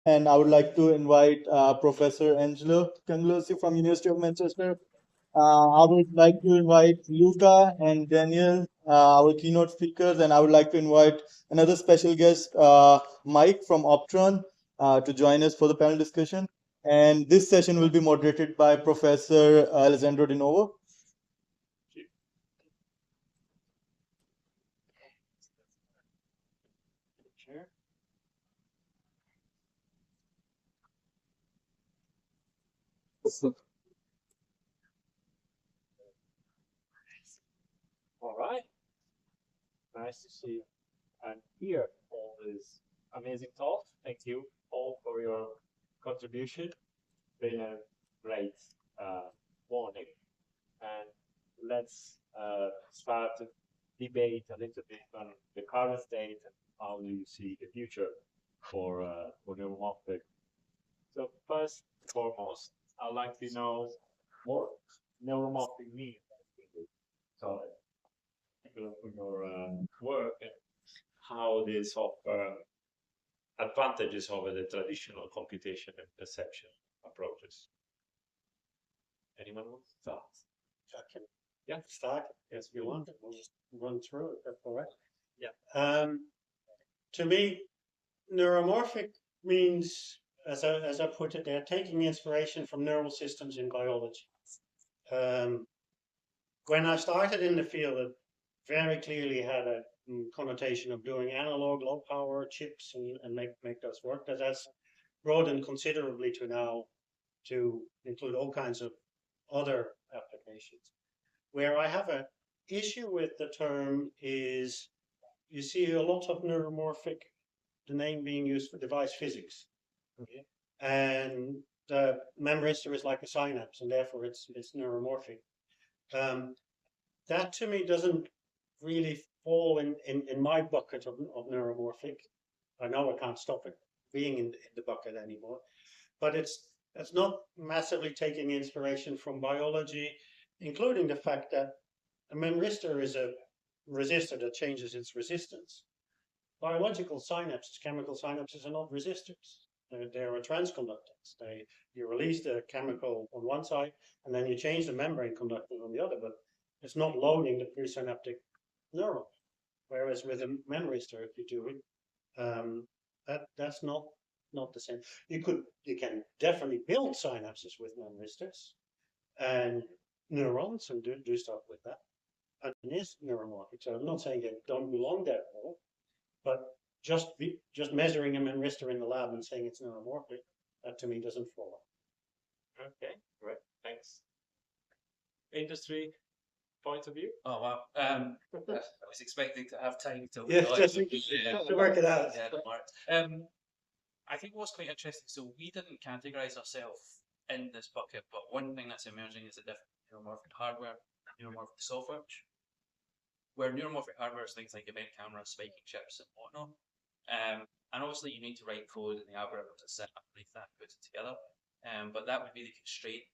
And I would like to invite Professor Angelo Cangelosi from University of Manchester. I would like to invite Luca and Daniel, our keynote speakers, and I would like to invite another special guest, Mike from Optron, to join us for the panel discussion. And this session will be moderated by Professor Alessandro de Novo. All right. Nice to see and hear all this amazing talk. Thank you all for your contribution. Been a great morning. And let's start to debate a little bit on the current state and how do you see the future for neuromorphic. So first and foremost, I'd like to know what neuromorphic means. So for your work and how this offer advantages over the traditional computation and perception approaches. Anyone want to start? I can Yeah, start. yes, you want. We'll just run through it. That's all right. Yeah. To me, neuromorphic means, as I put it there, taking inspiration from neural systems in biology. When I started in the field, it very clearly had a connotation of doing analog low power chips and make those work. But that's broadened considerably to now to include all kinds of other applications. Where I have an issue with the term is you see a lot of neuromorphic, the name being used for device physics. Okay. And the memristor is like a synapse, and therefore it's neuromorphic. That to me doesn't really fall in my bucket of neuromorphic. I know I can't stop it being in the bucket anymore, but it's not massively taking inspiration from biology, including the fact that a memristor is a resistor that changes its resistance. Biological synapses, chemical synapses, are not resistors. They're a transconductance. You release the chemical on one side, and then you change the membrane conductance on the other, but it's not loading the presynaptic neuron. Whereas with a memristor, if you do it, that's not the same. You can definitely build synapses with memristors and neurons and do stuff with that. And it is neuromorphic. So I'm not saying it don't belong there at all, but just measuring a memristor in the lab and saying it's neuromorphic, that to me doesn't follow. Okay, great, thanks. Industry point of view? Oh wow! I was expecting to have time to to work it out. Yeah, I think what's quite interesting. So we didn't categorize ourselves in this bucket, but one thing that's emerging is the different neuromorphic hardware, neuromorphic software. Where neuromorphic hardware is things like event cameras, spiking chips, and whatnot. And obviously, you need to write code and the algorithm to sit underneath that, put it together. But that would be the constraint.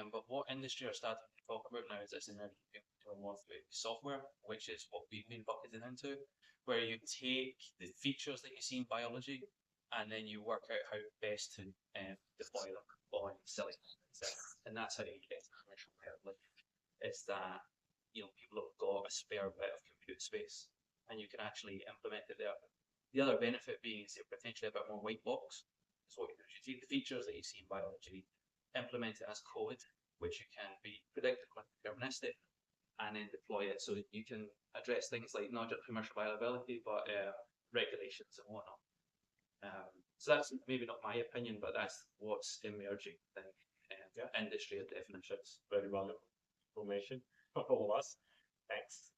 But what industry are starting to talk about now is this emerging neuromorphic software, which is what we've been bucketed into, where you take the features that you see in biology and then you work out how best to deploy them on silicon. And that's how you get commercial viability. It's that people have got a spare bit of compute space and you can actually implement it there. The other benefit being is you're potentially a bit more white box. So what you do is you take the features that you see in biology, implement it as code, which you can be predictable and deterministic, and then deploy it so that you can address things like not just commercial viability, but regulations and whatnot. So that's maybe not my opinion, but that's what's emerging in industry definitions. Very valuable information for all of us. Thanks.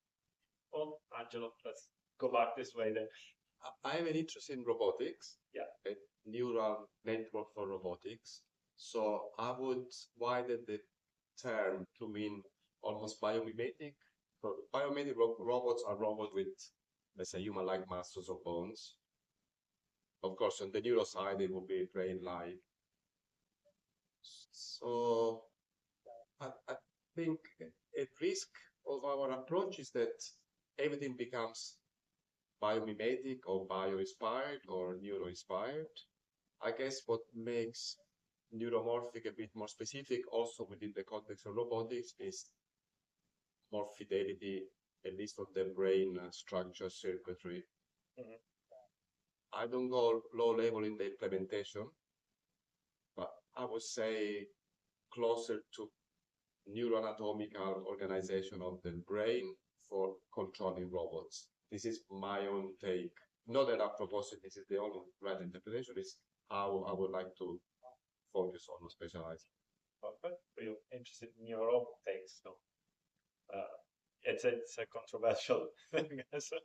Well, Angelo, let's go back this way then. I have an interest in robotics. Yeah. A neural network for robotics. So I would widen the term to mean almost biomimetic. So biomimetic robots are robots with, let's say, human-like muscles or bones. Of course, on the neuro side, it will be brain-like. So I think a risk of our approach is that everything becomes biomimetic or bio-inspired or neuro-inspired. I guess what makes neuromorphic a bit more specific also within the context of robotics is more fidelity, at least of the brain structure circuitry. Mhm. I don't go low level in the implementation, but I would say closer to neuroanatomical organization of the brain for controlling robots. This is my own take. Not that I propose it, this is the only right interpretation, is how I would like to focus on or specialize. Perfect. Real interested in your own takes. So, it's a controversial thing, so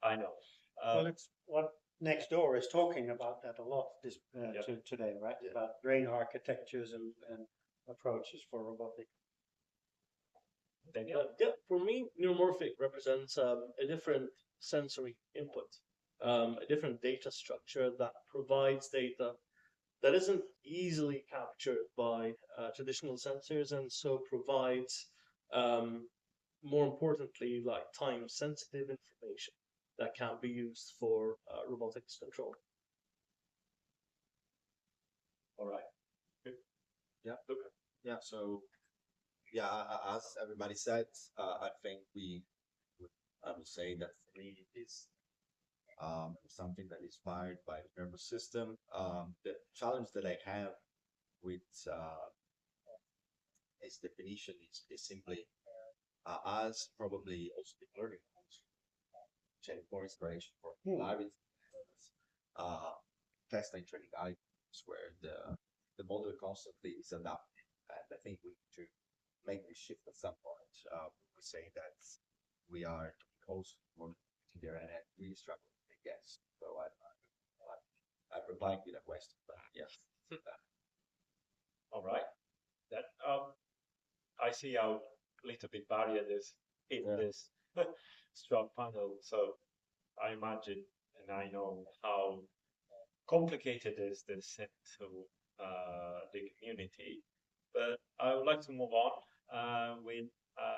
I know. Well, it's what next door is talking about that a lot this Yeah. today, right? About brain architectures and approaches for robotics. Daniel? Yeah, for me, neuromorphic represents a different sensory input, a different data structure that provides data that isn't easily captured by traditional sensors, and so provides, more importantly, like time-sensitive information that can be used for robotics control. All right. Yeah. Luca. Yeah, so yeah, as everybody said, I think I would say that for me it is something that is inspired by the nervous system. The challenge that I have with its definition is simply as probably also deep learning tools, getting more inspiration for live testing training algorithms where the model constantly is adapting. And I think we need to make this shift at some point. We say that we are close to there, and I really struggle to make guess. So I'm replying with a question, but yes. All right. That I see how little bit barrier is in this strong panel. So I imagine and I know how complicated is this into the community. But I would like to move on with a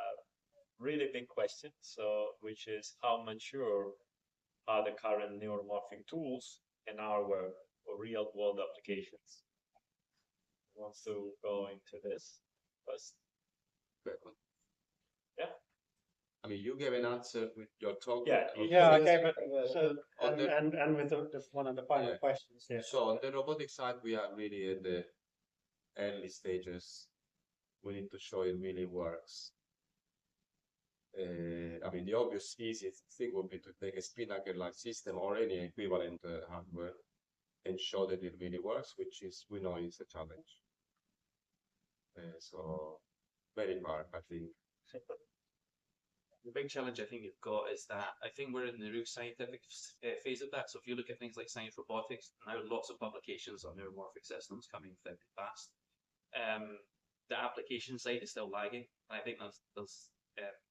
really big question. So, which is how mature are the current neuromorphic tools and hardware for real world applications? Who wants to go into this first? Yeah. I mean, you gave an answer with your talk. Yeah, Yeah, Yes. okay, but so On the- and with one of the final Yeah. questions here. So on the robotic side, we are really at the early stages. We need to show it really works. I mean, the obvious easiest thing would be to take a spinnaker-like system or any equivalent hardware and show that it really works, which is, we know, is a challenge. So very hard, I think. The big challenge I think you've got is that I think we're in the real scientific phase of that. So if you look at things like science robotics, now lots of publications on neuromorphic systems coming very fast. The application side is still lagging, and I think there's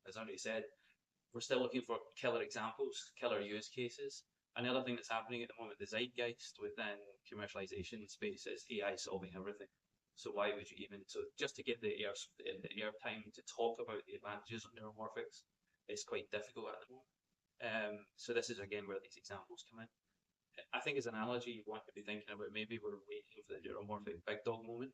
as André said, we're still looking for killer examples, killer use cases. Another thing that's happening at the moment, the zeitgeist within commercialization space is AI solving everything. So why would you even, so just to get the air time to talk about the advantages of neuromorphics is quite difficult at the moment. So this is again where these examples come in. I think as an analogy, you want to be thinking about maybe we're waiting for the neuromorphic big dog moment.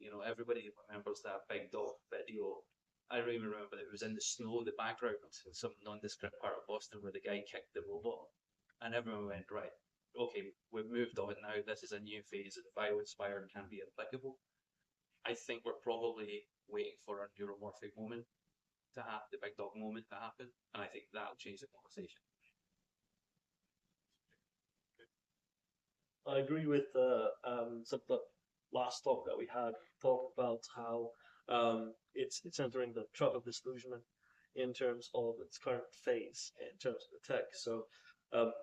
You know, everybody remembers that big dog video. I really remember that it was in the snow, the background, in some nondescript part of Boston where the guy kicked the robot. And everyone went, right, okay, we've moved on now. This is a new phase of bio-inspired can be applicable. I think we're probably waiting for a neuromorphic moment to have the big dog moment to happen. And I think that'll change the conversation. I agree with some of the last talk that we had, talked about how it's entering the trap of disillusionment in terms of its current phase, in terms of the tech. So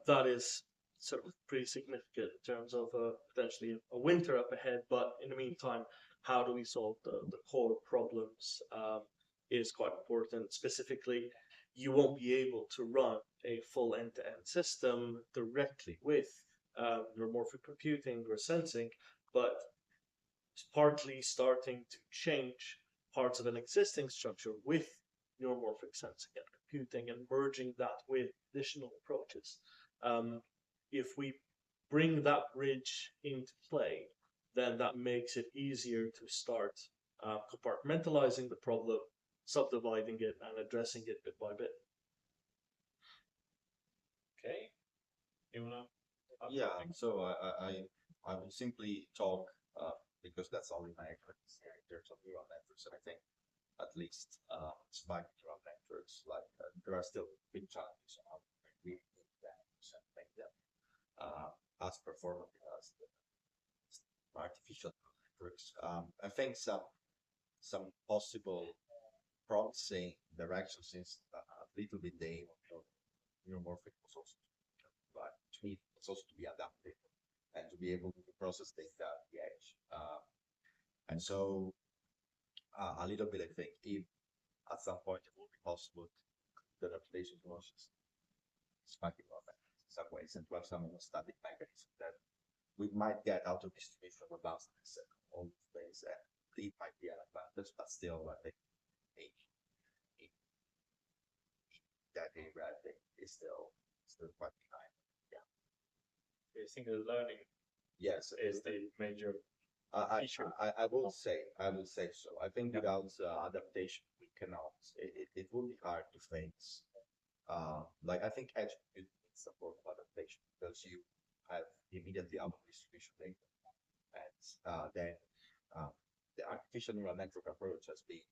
that is sort of pretty significant in terms of potentially a winter up ahead. But in the meantime, how do we solve the core problems is quite important. Specifically, you won't be able to run a full end-to-end system directly with neuromorphic computing or sensing, but partly starting to change parts of an existing structure with neuromorphic sensing and computing and merging that with additional approaches. If we bring that bridge into play, then that makes it easier to start compartmentalizing the problem, subdividing it, and addressing it bit by bit. Okay. You wanna? Yeah, so I will simply talk because that's only my expertise in terms of neural networks, and I think at least spike neural networks, like there are still big challenges on how we need them and make them as performant as the artificial neural networks. I think some possible promising directions is a little bit the aim of neuromorphic was also, but to me, it's also to be adaptive and to be able to process data at the edge. And so a little bit, I think, if at some point it will be possible to the application process spiking of in some ways and to have some static mechanism that we might get out of distribution of bounciness and all these things, and it might be an advantage, but still, I think that area, I think, is still quite behind. Yeah. You think the learning Yes, is the major issue? I will say so. I think without adaptation, we cannot. It will be hard to face. Like I think edge computing needs support of adaptation because you have immediately out of distribution data, and then the artificial neural network approach has been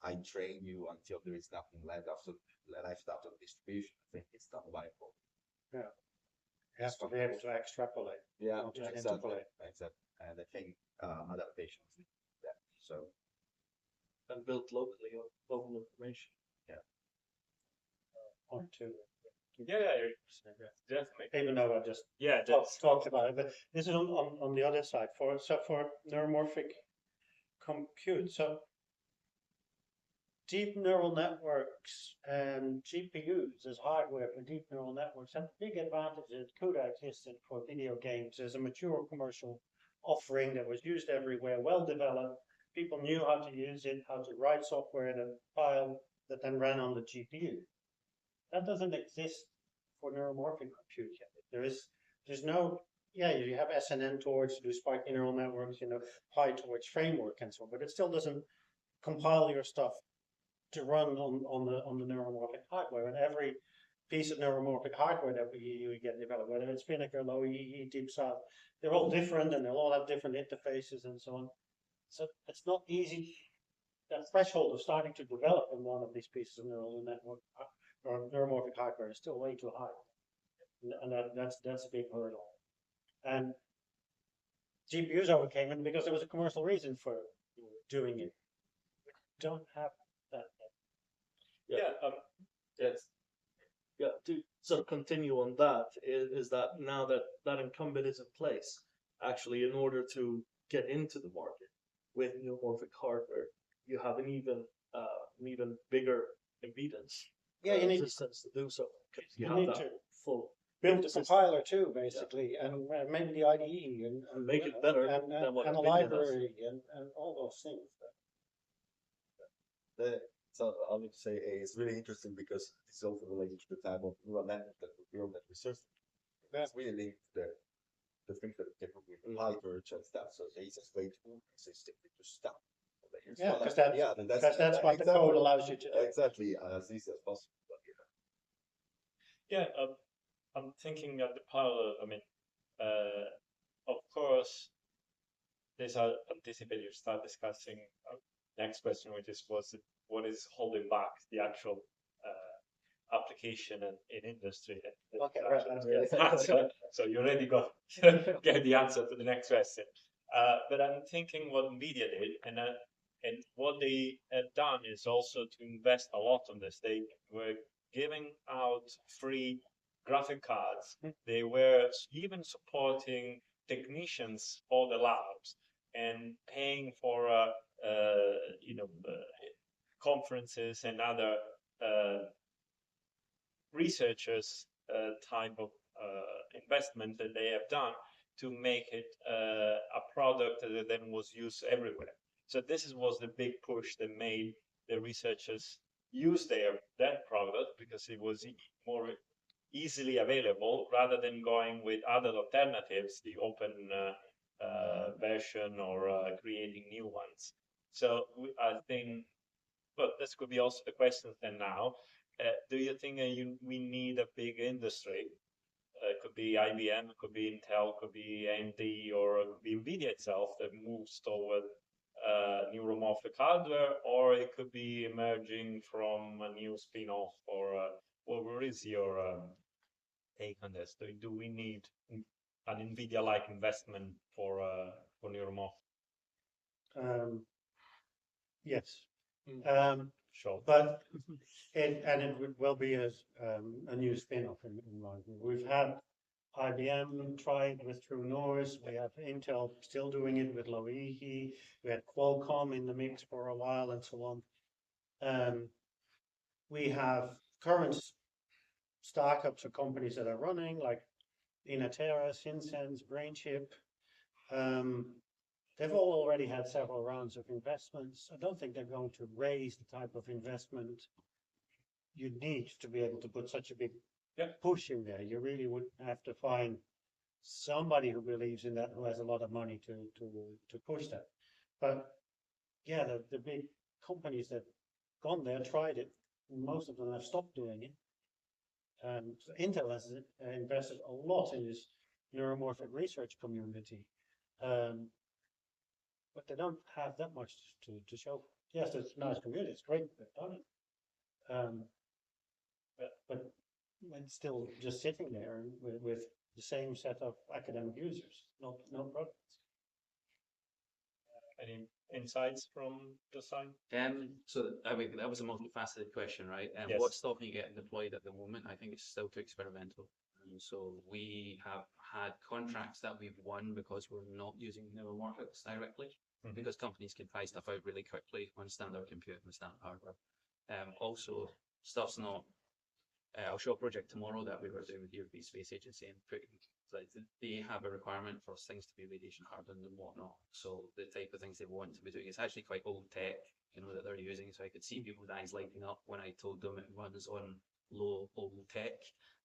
I train you until there is nothing left after distribution. I think it's not viable. Yeah. You have to be able to extrapolate. Yeah, not just exactly. interpolate. And I think adaptation is that. So And built locally on local information. Point two. Yeah, definitely. Even though I just Yeah, talked about it, but this is on the other side for neuromorphic compute. So deep neural networks and GPUs as hardware for deep neural networks have big advantages. CUDA existed for video games as a mature commercial offering that was used everywhere, well developed. People knew how to use it, how to write software in a file that then ran on the GPU. That doesn't exist for neuromorphic compute yet. There's no, you have SNN torch to do spiky neural networks, PyTorch framework and so on, but it still doesn't compile your stuff to run on the neuromorphic hardware. And every piece of neuromorphic hardware that we get developed, whether it's Spinnaker, LowEE, Deep South, they're all different and they'll all have different interfaces and so on. So it's not easy. That threshold of starting to develop in one of these pieces of neural network or neuromorphic hardware is still way too high, and that's a big hurdle. And GPUs overcame it because there was a commercial reason for doing it. We don't have that yet. Yes. Yeah, to sort of continue on that is that now that incumbent is in place, actually, in order to get into the market with neuromorphic hardware, you have an even bigger impedance. Yeah, you need resistance to do so. you have need that to full build the system. compiler too, basically, and maybe the IDE and Make it better and than what a NVIDIA does. library and all those things. so I would say it's really interesting because it's also related to the type of neural network that research. That's really linked to the things that we can do with PyTorch and stuff. So the easiest way to do this is simply to stop. Yeah, because that's what the exactly, code allows you to do. exactly as easy as possible. Yeah, I'm thinking of the parallel. I mean, of course, this I anticipate you start discussing next question, which is what is holding back the actual application in industry. Okay, right. So you already get the answer to the next question. But I'm thinking what NVIDIA did, and what they have done is also to invest a lot on this. They were giving out free graphic cards. They were even supporting technicians for the labs and paying for conferences and other researchers type of investment that they have done to make it a product that then was used everywhere. So this was the big push that made the researchers use that product because it was more easily available rather than going with other alternatives, the open version or creating new ones. So I think, well, this could be also the question then now. Do you think we need a big industry? It could be IBM, it could be Intel, it could be AMD, or it could be NVIDIA itself that moves toward neuromorphic hardware, or it could be emerging from a new spin-off, or what is your take on this? Do we need an NVIDIA-like investment for neuromorphic? Yes. Sure. But it would well be a new spin-off in my view. We've had IBM try it with True North. We have Intel still doing it with Loihi. We had Qualcomm in the mix for a while and so on. We have current startups or companies that are running like Inatera, Synsense, BrainChip. They've all already had several rounds of investments. I don't think they're going to raise the type of investment you need to be able to put such a big push in there. You really would have to find somebody who believes in that, who has a lot of money to push that. But yeah, the big companies that gone there tried it. Most of them have stopped doing it. So Intel has invested a lot in this neuromorphic research community. But they don't have that much to show. Yes, it's a nice community. It's great they've done it. But it's still just sitting there with the same set of academic users, no products. Any insights from the side? So I mean, that was a multifaceted question, right? And Yes. what's stopping it getting deployed at the moment? I think it's still too experimental. So we have had contracts that we've won because we're not using neuromorphics directly, because companies can try stuff out really quickly on standard compute and standard hardware. Also, stuff's not. I'll show a project tomorrow that we were doing with the European Space Agency, and they have a requirement for things to be radiation hardened and whatnot. So the type of things they want to be doing is actually quite old tech, that they're using. So I could see people's eyes lighting up when I told them it runs on low old tech.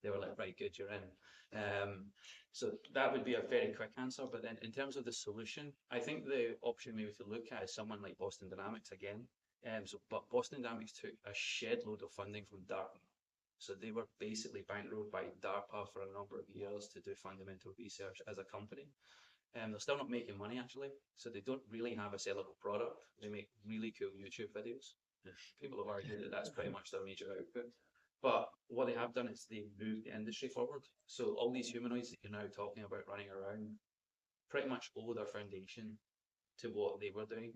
They were like, right, good, you're in. So that would be a very quick answer. But then in terms of the solution, I think the option maybe to look at is someone like Boston Dynamics again. But Boston Dynamics took a shed load of funding from DARPA. So they were basically bankrolled by DARPA for a number of years to do fundamental research as a company. They're still not making money actually, so they don't really have a sellable product. They make really cool YouTube videos. People have argued that that's pretty much their major output. But what they have done is they moved the industry forward. So all these humanoids that you're now talking about running around pretty much owe their foundation to what they were doing.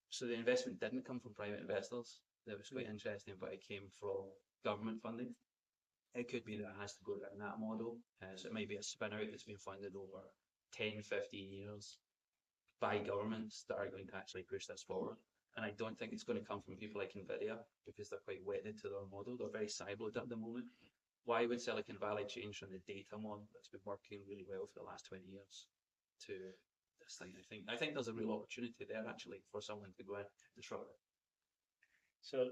So the investment didn't come from private investors. That was quite interesting, but it came from government funding. It could be that it has to go down that model. So it might be a spin out that's been funded over 10, 15 years by governments that are going to actually push this forward. And I don't think it's going to come from people like NVIDIA, because they're quite wedded to their model. They're very siloed at the moment. Why would Silicon Valley change from the data model that's been working really well for the last 20 years to this thing? I think there's a real opportunity there actually for someone to go in and disrupt it. So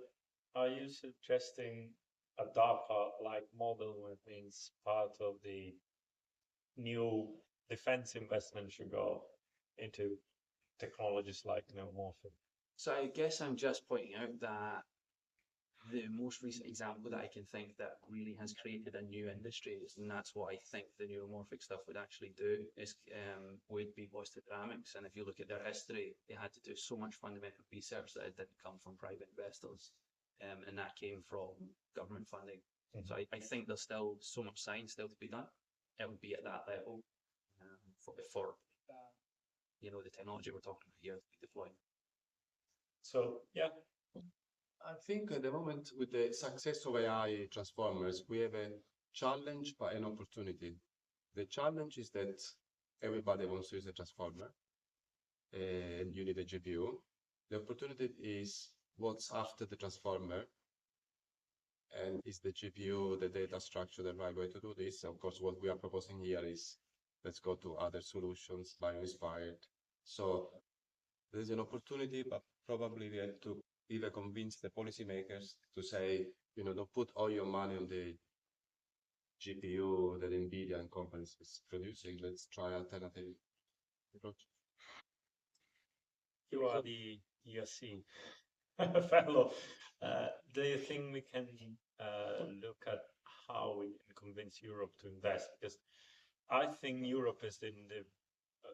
are you suggesting a DARPA-like model, which means part of the new defense investment should go into technologies like neuromorphic? So I guess I'm just pointing out that the most recent example that I can think that really has created a new industry, and that's what I think the neuromorphic stuff would actually do, is would be Boston Dynamics. And if you look at their history, they had to do so much fundamental research that it didn't come from private investors, and that came from government funding. So I think there's still so much science still to be done. It would be at that level for the technology we're talking about here to be deployed. So yeah. I think at the moment, with the success of AI transformers, we have a challenge but an opportunity. The challenge is that everybody wants to use a transformer, and you need a GPU. The opportunity is what's after the transformer, and is the GPU, the data structure, the right way to do this? Of course, what we are proposing here is let's go to other solutions, bio-inspired. So there's an opportunity, but probably we have to either convince the policymakers to say, don't put all your money on the GPU that NVIDIA and companies is producing. Let's try alternative approach. You are the ESC fellow. Do you think we can look at how we can convince Europe to invest? Because I think Europe is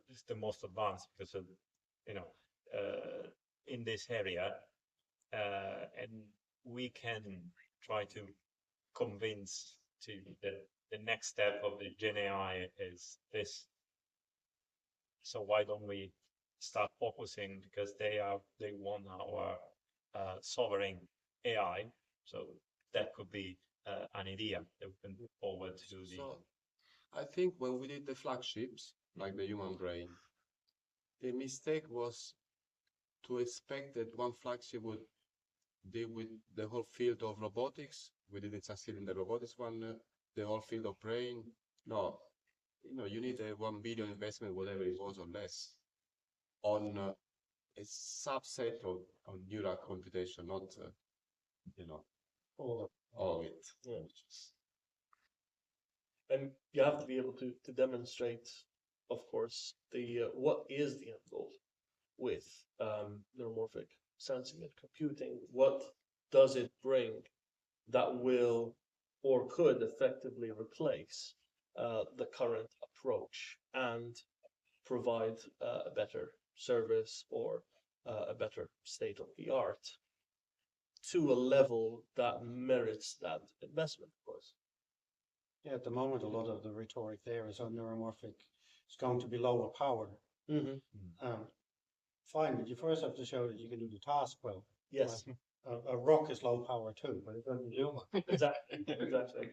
is the most advanced because of in this area, and we can try to convince to the next step of the Gen AI is this. So why don't we start focusing, because they want our sovereign AI. So that could be an idea that we can move forward to the. So I think when we did the flagships, like the human brain, the mistake was to expect that one flagship would deal with the whole field of robotics. We didn't succeed in the robotics one, the whole field of brain. No, you need a 1 billion investment, whatever it was or less, on a subset of neural computation, not all all of it. Yeah. And you have to be able to demonstrate, of course, the what is the end goal with neuromorphic sensing and computing. What does it bring that will or could effectively replace the current approach and provide a better service or a better state of the art to a level that merits that investment, of course. Yeah, at the moment, a lot of the rhetoric there is on neuromorphic. It's going to be lower power. Fine, but you first have to show that you can do the task well. Yes. A rock is low power too, but it doesn't do much. Exactly. Exactly.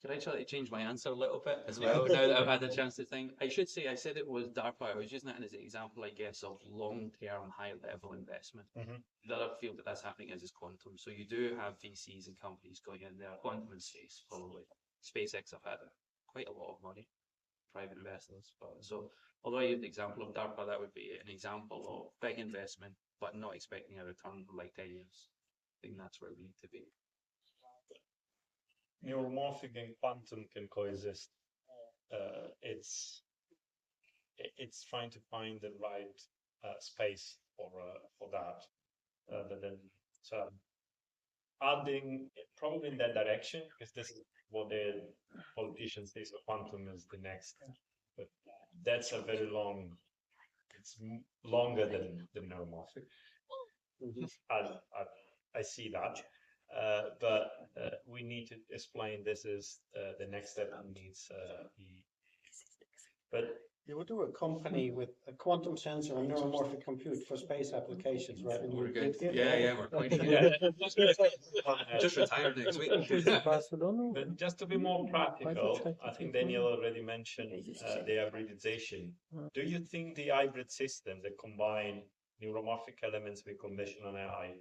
Could I try to change my answer a little bit as well now that I've had the chance to think? I should say I said it was DARPA. I was using that as an example, I guess, of long-term, high-level investment. The other field that's happening is quantum. So you do have VCs and companies going in there. Quantum in space, probably. SpaceX have had quite a lot of money, private investors. So although I used the example of DARPA, that would be an example of big investment, but not expecting a return for like 10 years. I think that's where we need to be. Neuromorphic and quantum can coexist. It's trying to find the right space for that. So adding probably in that direction, because this is what the politicians say. So quantum is the next, but that's a very long. It's longer than the neuromorphic. I see that. But we need to explain this is the next step and needs but You would do a company with a quantum sensor and neuromorphic compute for space applications, right? And We're you good. give Yeah, we're quite just retired next week. But just to be more practical, I think Daniel already mentioned the hybridization. Do you think the hybrid systems that combine neuromorphic elements with conventional AI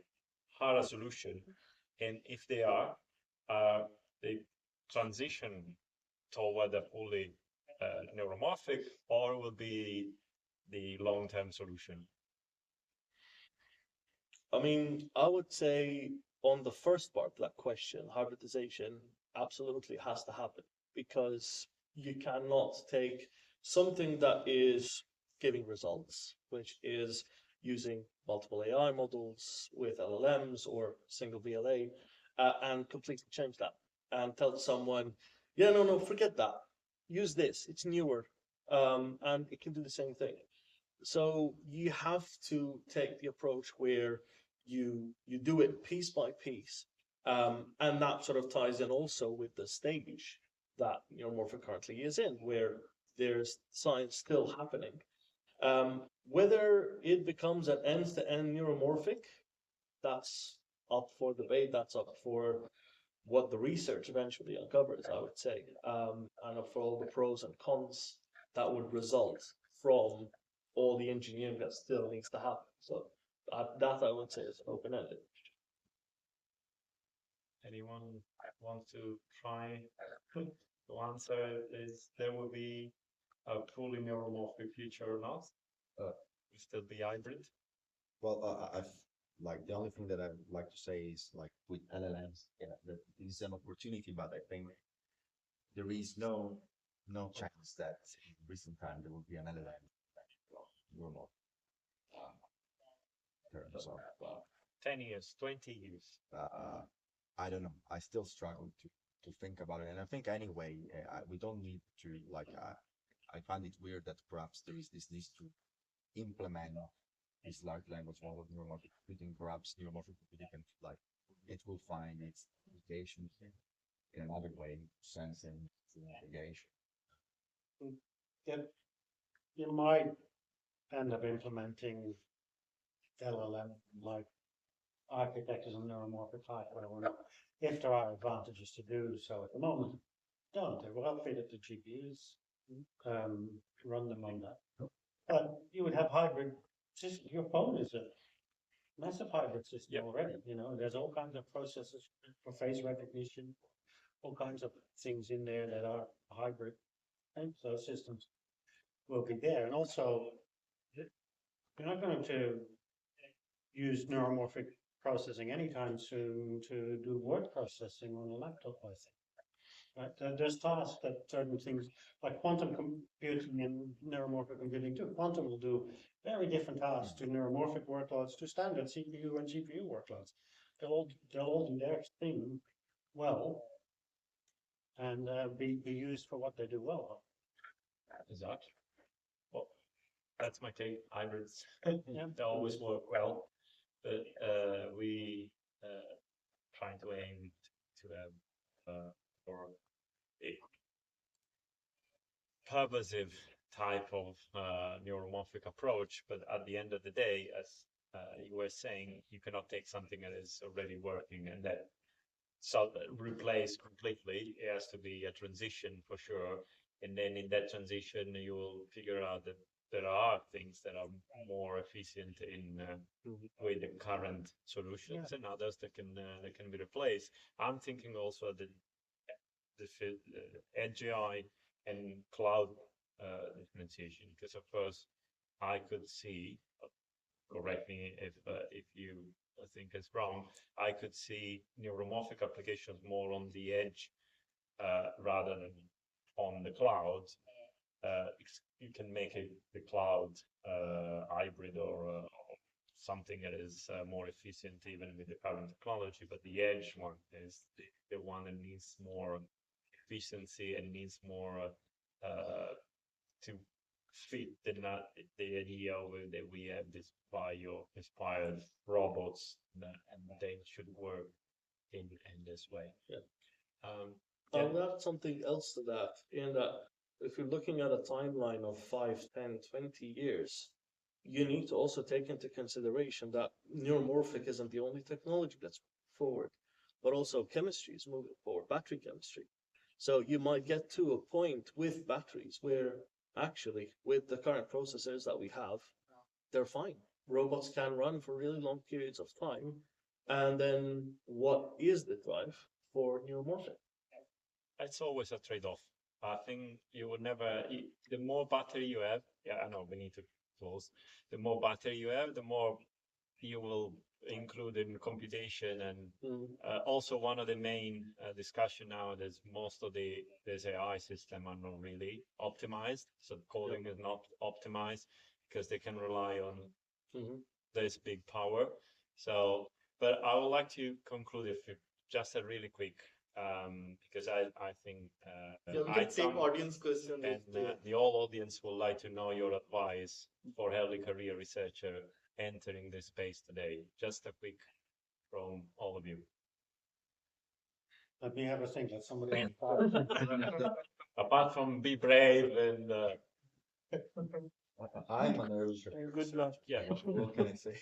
are a solution? And if they are they transition toward a fully neuromorphic, or will be the long-term solution? I mean, I would say on the first part of that question, hybridization absolutely has to happen, because you cannot take something that is giving results, which is using multiple AI models with LLMs or single VLA, and completely change that and tell someone, yeah, no, forget that. Use this, it's newer, and it can do the same thing. So you have to take the approach where you do it piece by piece, and that sort of ties in also with the stage that neuromorphic currently is in, where there's science still happening. Whether it becomes an end-to-end neuromorphic, that's up for debate. That's up for what the research eventually uncovers, I would say, and for all the pros and cons that would result from all the engineering that still needs to happen. So that I would say is open-ended. Anyone want to try to answer is there will be a fully neuromorphic future or not? Will still be hybrid? Well, like the only thing that I would like to say is like with LLMs, yeah, that is an opportunity, but I think there is no chance that in recent time there will be an LLM normal terms of 10 years, 20 years. I don't know. I still struggle to think about it, and I think anyway we don't need to like. I find it weird that perhaps there is this need to implement this large language model neuromorphic computing. Perhaps neuromorphic computing can like it will find its application in another way, sensing navigation. You might end up implementing LLM like architectures and neuromorphic hardware, if there are advantages to do so. At the moment, don't. They will upfit it to GPUs, run them on that. But you would have hybrid systems. Your phone is a massive hybrid system already. You know, there's all kinds of processes for face recognition, all kinds of things in there that are hybrid, and those systems will be there. And also, you're not going to use neuromorphic processing anytime soon to do word processing on a laptop, I think. Right? There's tasks that certain things, like quantum computing and neuromorphic computing too. Quantum will do very different tasks to neuromorphic workloads, to standard CPU and GPU workloads. They'll all do their thing well and be used for what they do well. Exactly. Well, that's my take. Hybrids, they always work well, but we trying to aim to have or a purposive type of neuromorphic approach. But at the end of the day, as you were saying, you cannot take something that is already working and then replace completely. It has to be a transition for sure. And then in that transition, you will figure out that there are things that are more efficient in with the current solutions, and others that can be replaced. I'm thinking also that the edge AI and cloud differentiation, because of course I could see, correct me if you think it's wrong, I could see neuromorphic applications more on the edge rather than on the cloud. You can make the cloud hybrid or something that is more efficient even with the current technology, but the edge one is the one that needs more efficiency and needs more to fit the idea that we have this bio-inspired robots and they should work in this way. I'll add something else to that, in that if you're looking at a timeline of 5, 10, 20 years, you need to also take into consideration that neuromorphic isn't the only technology that's forward, but also chemistry is moving forward, battery chemistry. So you might get to a point with batteries where actually with the current processors that we have, they're fine. Robots can run for really long periods of time. And then what is the drive for neuromorphic? It's always a trade-off. I think you would never, the more battery you have, I know we need to close, the more battery you have, the more you will include in computation. And also one of the main discussion now is most of this AI system are not really optimized. So coding is not optimized because they can rely on this big power. So, but I would like to conclude if just a really quick, because I think we can take audience questions. and the whole audience would like to know your advice for early career researcher entering this space today. Just a quick from all of you. Let me have a think. Let somebody else. Apart from be brave and I'm an early Good luck. What can I say?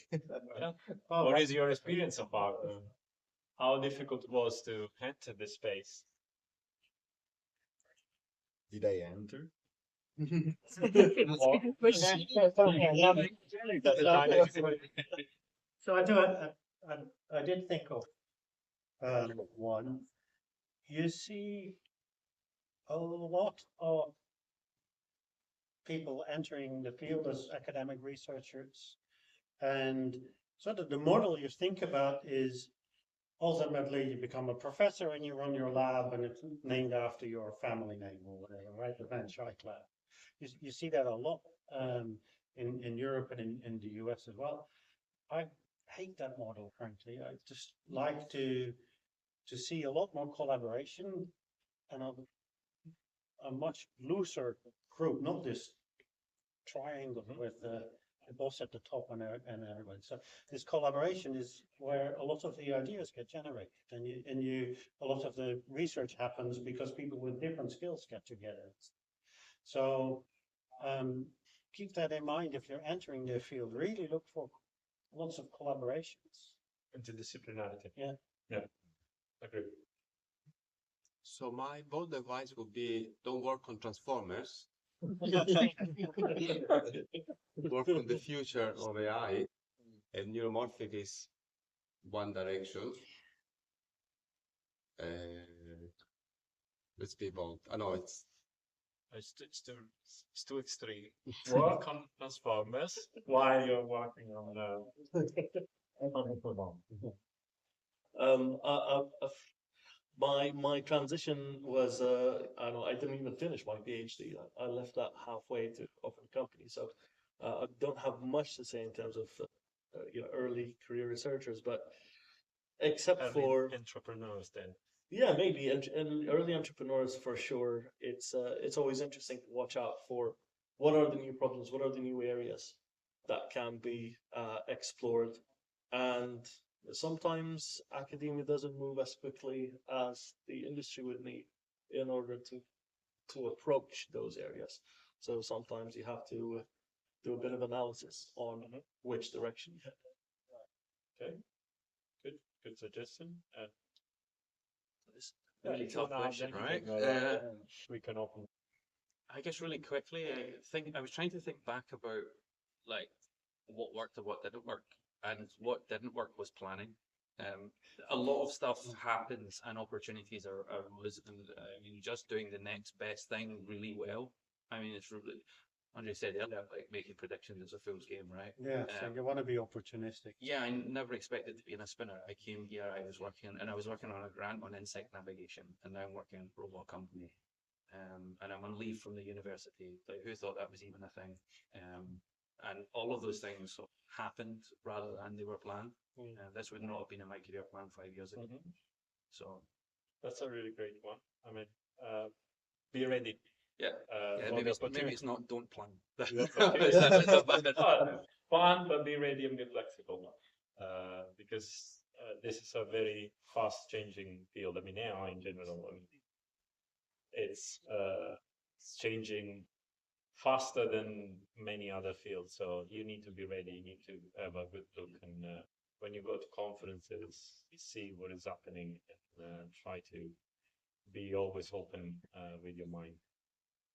what is your experience so far? How difficult it was to enter this space? Did I enter? So I did think of one. You see a lot of people entering the field as academic researchers, and So the model you think about is ultimately you become a professor and you run your lab and it's named after your family name or whatever, right? The Van Schaik lab. You see that a lot in Europe and in the US as well. I hate that model, frankly. I just like to see a lot more collaboration and a much looser group, not this triangle with the boss at the top and everybody. So this collaboration is where a lot of the ideas get generated, and a lot of the research happens because people with different skills get together. So keep that in mind if you're entering the field. Really look for lots of collaborations. Interdisciplinarity. Yeah. Yeah. Agree. So my bold advice would be don't work on transformers, work on the future of AI, and neuromorphic is one direction. Let's be bold. I know it's It's too extreme. Work on transformers while you're working on the bomb. My transition was I didn't even finish my PhD. I left that halfway to open a company, so I don't have much to say in terms of early career researchers, but except for entrepreneurs then. yeah, maybe and early entrepreneurs for sure. It's always interesting to watch out for what are the new problems, what are the new areas that can be explored, and sometimes academia doesn't move as quickly as the industry would need in order to approach those areas. So sometimes you have to do a bit of analysis on which direction you head. Okay, good suggestion. Really So tough now question, then right? we can open. I guess really quickly, I was trying to think back about like what worked and what didn't work, and what didn't work was planning. A lot of stuff happens and opportunities are just doing the next best thing really well. I mean, it's really, Andre said earlier, like making predictions is a fool's game, right? Yeah, so you want to be opportunistic. Yeah, I never expected to be in a spinner. I came here, I was working on a grant on insect navigation, and now I'm working in a robot company. And I'm on leave from the university. Like, who thought that was even a thing? And all of those things sort of happened rather than they were planned. This would not have been in my career plan 5 years ago. So that's a really great one. I mean, be ready. yeah, maybe it's not don't plan. Plan, but be ready and be flexible. Because this is a very fast-changing field. I mean, AI in general. I mean, it's changing faster than many other fields. So you need to be ready. You need to have a good look, and when you go to conferences, see what is happening, and try to be always open with your mind.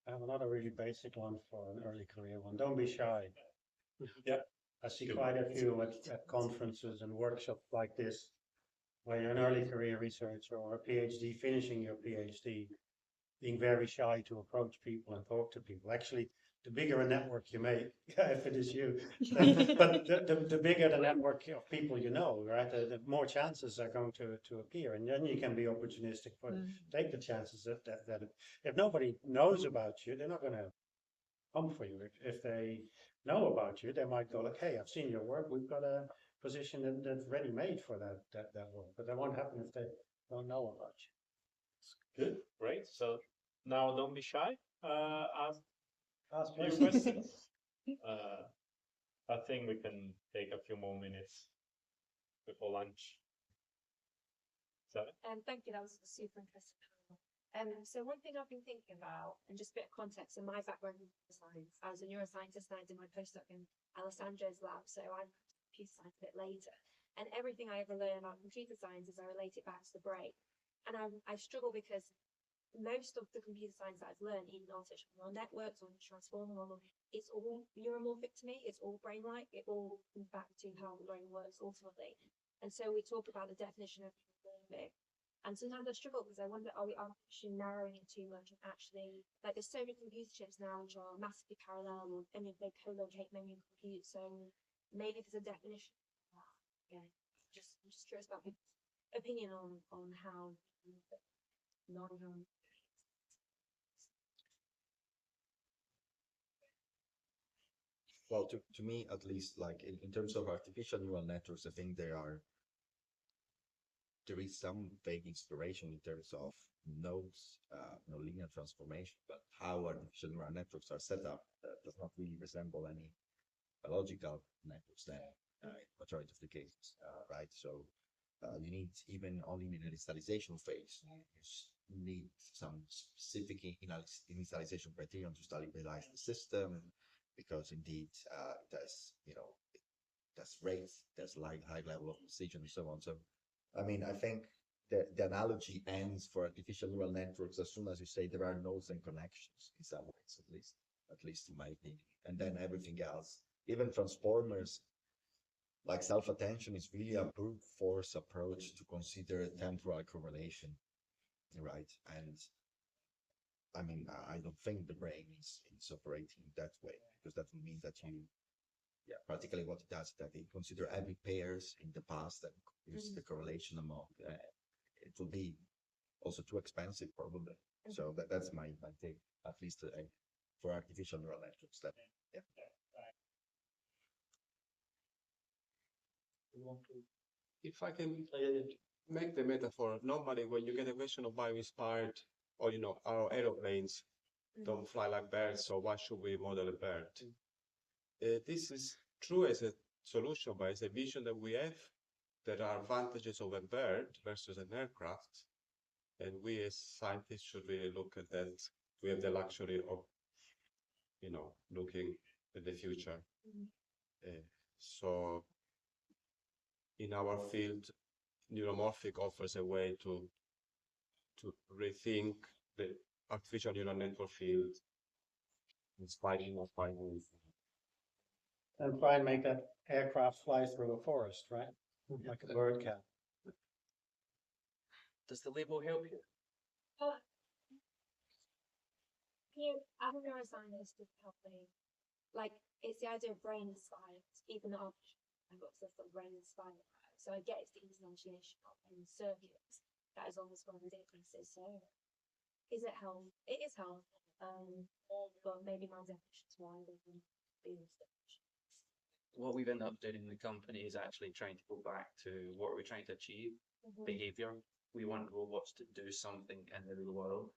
I have another really basic one for an early career one. Don't be shy. Yeah. I see quite a few at conferences and workshops like this, where you're an early career researcher or a PhD, finishing your PhD, being very shy to approach people and talk to people. Actually, the bigger a network you make, if it is you, but the bigger the network of people you know, right, the more chances are going to appear. And then you can be opportunistic for take the chances that if nobody knows about you, they're not going to come for you. If they know about you, they might go like, hey, I've seen your work. We've got a position that's ready made for that work. But that won't happen if they don't know about you. Good, great. So now don't be shy. Ask your questions. questions. I think we can take a few more minutes before lunch. Thank you. That was a super interesting panel. So one thing I've been thinking about, and just a bit of context, in my background in science, I was a neuroscientist and I did my postdoc in Alessandro's lab, so I'm computer science a bit later. And everything I ever learn about computer science is I relate it back to the brain. And I struggle because most of the computer science that I've learned, even artificial neural networks or transformer model, it's all neuromorphic to me. It's all brain-like. It all comes back to how the brain works ultimately. And so we talk about the definition of neuromorphic. And sometimes I struggle because I wonder, are we artificially narrowing it too much? And actually, like, there's so many computer chips now which are massively parallel, or they co-locate memory and compute. So maybe there's a definition Yeah, I'm just curious about your opinion on how non-human. Well, to me, at least, like in terms of artificial neural networks, I think there is some vague inspiration in terms of nodes, linear transformation, but how artificial neural networks are set up does not really resemble any biological networks then, in the majority of the cases, right? So you need, even only in the initialization phase, you need some specific initialization criterion to stabilize the system, because indeed there's rates, there's like high level of precision and so on. So I mean, I think the analogy ends for artificial neural networks as soon as you say there are nodes and connections in some ways, at least in my opinion. And then everything else, even transformers, like self-attention, is really a brute force approach to consider temporal correlation, right? And I mean, I don't think the brain is operating that way, because that would mean that practically what it does, that it consider every pairs in the past and use the correlation among. It will be also too expensive probably. So that's my take, at least for artificial neural networks. That yeah. If I can make the metaphor, normally when you get a question of bio-inspired, or our aeroplanes don't fly like birds, so why should we model a bird? This is true as a solution, but as a vision that we have, there are advantages of a bird versus an aircraft, and we as scientists should really look at that. We have the luxury of, looking at the future. So in our field, Neuromorphic offers a way to rethink the artificial neural network field, inspiring or finding. And try and make that aircraft fly through a forest, right? Like a bird can. Does the label help you? I'm a neuroscientist with a company. Like, it's the idea of brain inspired, even though I've got stuff that brain inspired. So I get it's the instantiation of and surveillance that is almost one of the differences. So is it health? It is health. But maybe my definition is wider than Beale's definition. What we've ended up doing in the company is actually trying to go back to what we're trying to achieve, behavior. We want robots to do something in the real world.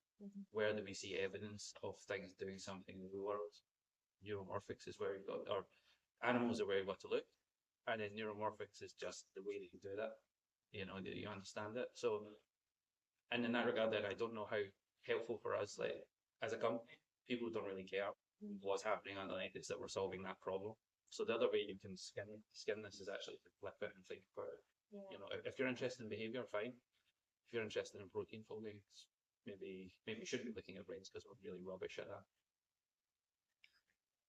Where do we see evidence of things doing something in the real world? Neuromorphics is where we've got, or animals are where we've got to look. And then neuromorphics is just the way that you do that. Do you understand it? So, and in that regard, then I don't know how helpful for us, like as a company, people don't really care what's happening underneath. It's that we're solving that problem. So the other way you can skin this is actually to flip it and think about it. If you're interested in behavior, fine. If you're interested in protein folding, maybe you should be looking at brains, because we're really rubbish at that.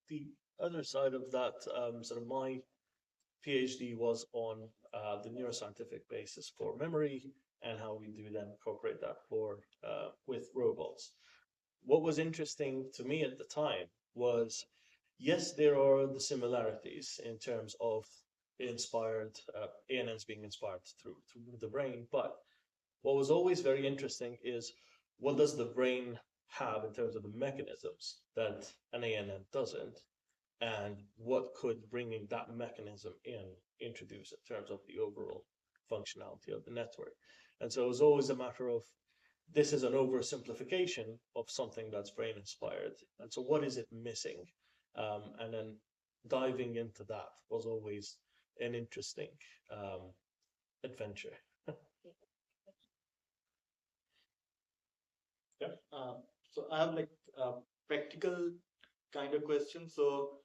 The other side of that, sort of my PhD was on the neuroscientific basis for memory and how we do then incorporate that with robots. What was interesting to me at the time was, yes, there are the similarities in terms of ANNs being inspired through the brain, but what was always very interesting is, what does the brain have in terms of the mechanisms that an ANN doesn't, and what could bringing that mechanism introduce in terms of the overall functionality of the network. And so it was always a matter of, this is an oversimplification of something that's brain inspired, and so what is it missing? And then diving into that was always an interesting adventure. Yeah. So I have like a practical kind of question. So,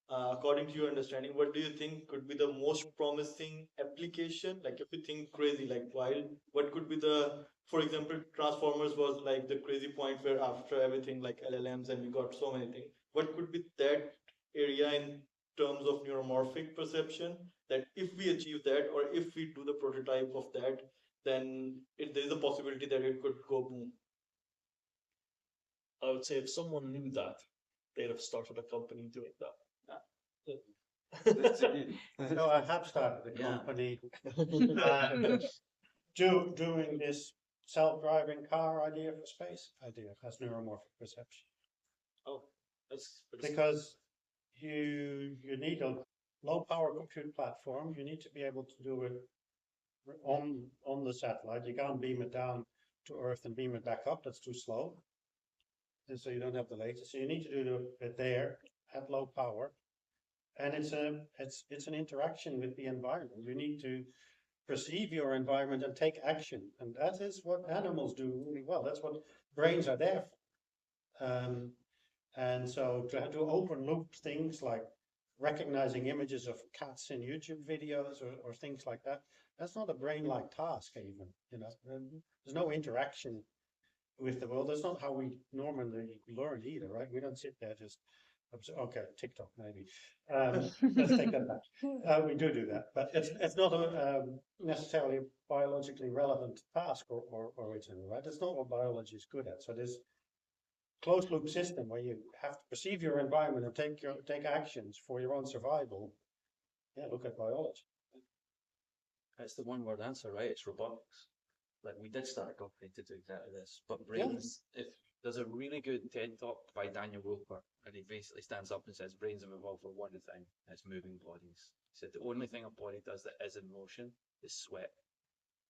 according to your understanding, what do you think could be the most promising application? Like, if you think crazy, like wild, what could be for example, Transformers was like the crazy point where after everything like LLMs and we got so many things. What could be that area in terms of neuromorphic perception, that if we achieve that, or if we do the prototype of that, then there is a possibility that it could go boom? I would say if someone knew that, they'd have started a company doing that. No, I have started a Yeah. company doing this self-driving car idea for space idea as neuromorphic perception. Oh, that's Because you need a low power compute platform. You need to be able to do it on the satellite. You can't beam it down to Earth and beam it back up. That's too slow. And so you don't have the latency. You need to do it there at low power. And it's an interaction with the environment. You need to perceive your environment and take action. And that is what animals do really well. That's what brains are there for. And so to do open loop things like recognizing images of cats in YouTube videos or things like that, that's not a brain-like task even, you know. There's no interaction with the world. That's not how we normally learn either, right? We don't sit there just, okay, TikTok maybe. Let's take that back. We do that, but it's not a necessarily biologically relevant task or originally, right? It's not what biology is good at. So this closed loop system where you have to perceive your environment and take actions for your own survival. Yeah, look at biology. It's the one word answer, right? It's robotics. Like we did start a company to do exactly this, but brains, if there's a really good TED talk by Daniel Wilper, and he basically stands up and says brains have evolved for one thing, and it's moving bodies. He said the only thing a body does that is in motion is sweat.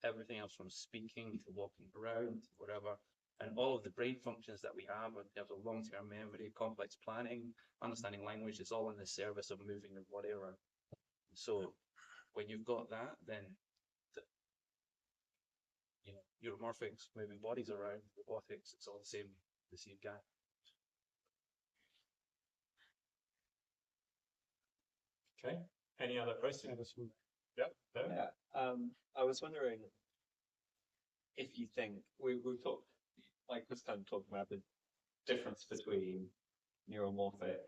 Everything else from speaking to walking around, whatever, and all of the brain functions that we have in terms of long-term memory, complex planning, understanding language, is all in the service of moving the body around. So when you've got that, then neuromorphics, moving bodies around, robotics, it's all the same guy. Okay. Any other questions? Yep. Yeah. I was wondering if you think we've talked, like was kind of talking about the difference between neuromorphic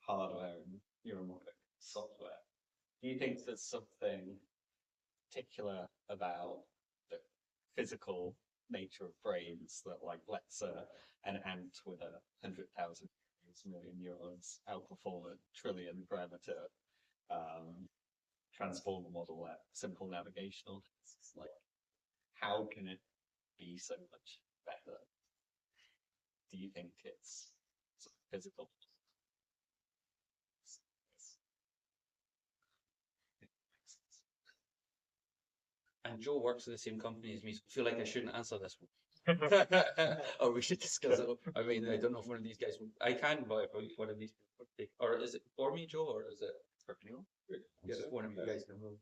hardware and neuromorphic software. Do you think there's something particular about the physical nature of brains that like lets an ant with 100,000 million neurons outperform a trillion parameter transformer model at simple navigational tasks? Like, how can it be so much better? Do you think it's sort of physical? And Joe works at the same company as me, so I feel like I shouldn't answer this one. Or we should discuss it. I mean, I don't know if one of these guys, I can, but if one of these people would take, or is it for me, Joe, or is it for Neil? Yes, one of you guys can move.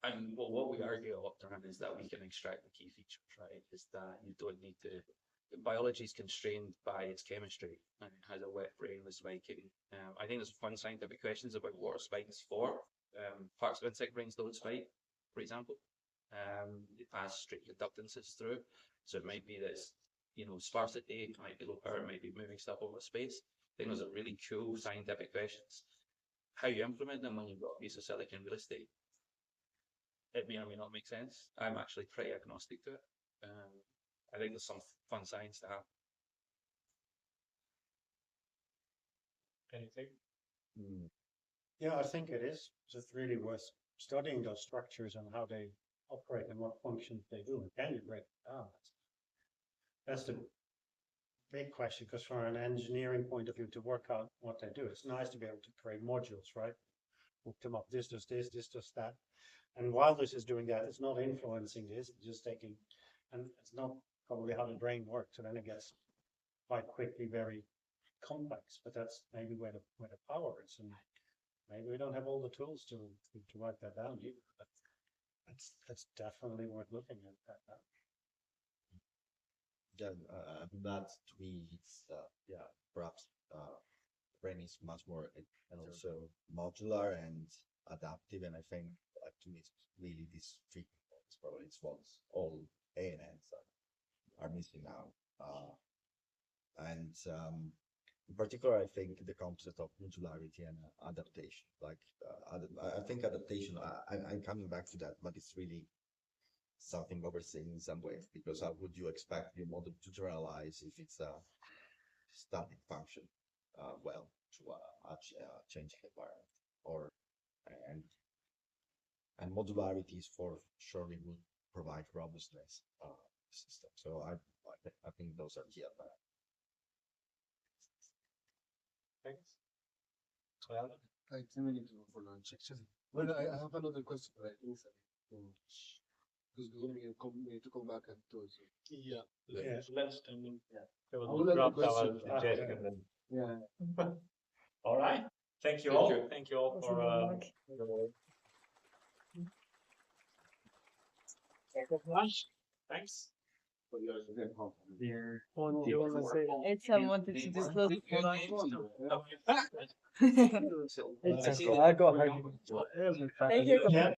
And well, what we argue a lot around is that we can extract the key features, right? Is that you don't need to. Biology is constrained by its chemistry and it has a wet brain with spiking. I think there's fun scientific questions about what are spikes for. Parts of insect brains don't spike, for example. They pass straight conductances through. So it might be that it's, sparsity, it might be low power, it might be moving stuff over space. I think those are really cool scientific questions. How you implement them when you've got a piece of silicon real estate, it may or may not make sense. I'm actually pretty agnostic to it. I think there's some fun science to have. Anything? Yeah, I think it is. It's really worth studying those structures and how they operate and what functions they do. And can you break it down? That's the big question, because from an engineering point of view, to work out what they do, it's nice to be able to create modules, right? Hook them up. This does this, this does that. And while this is doing that, it's not influencing this, it's just taking, and it's not probably how the brain works. So then it gets quite quickly very complex. But that's maybe where the power is, and maybe we don't have all the tools to write that down either. But that's definitely worth looking at that. Yeah, that to me, it's perhaps brain is much more and also modular and adaptive, and I think to me it's really these three components probably it's what all ANNs are missing now, and in particular I think the concept of modularity and adaptation. Like I think adaptation. I'm coming back to that, but it's really something overseen in some ways, because how would you expect your model to generalize if it's a static function well to a changing environment? or and modularities for surely will provide robustness system. So I think those are key advantages. Thanks. I think we need to go for lunch actually. Well, I have another question, but I think because we're going to come back at two. So. Yeah. Yeah. Let's yeah. There was I would like dropped to our question. suggestion then. Yeah. All right. Thank you Thank all. you. Thank you all for lunch. Thanks. Yeah. You want to say? It's wanted to do close for lunch. It's I got Thank you. Yeah.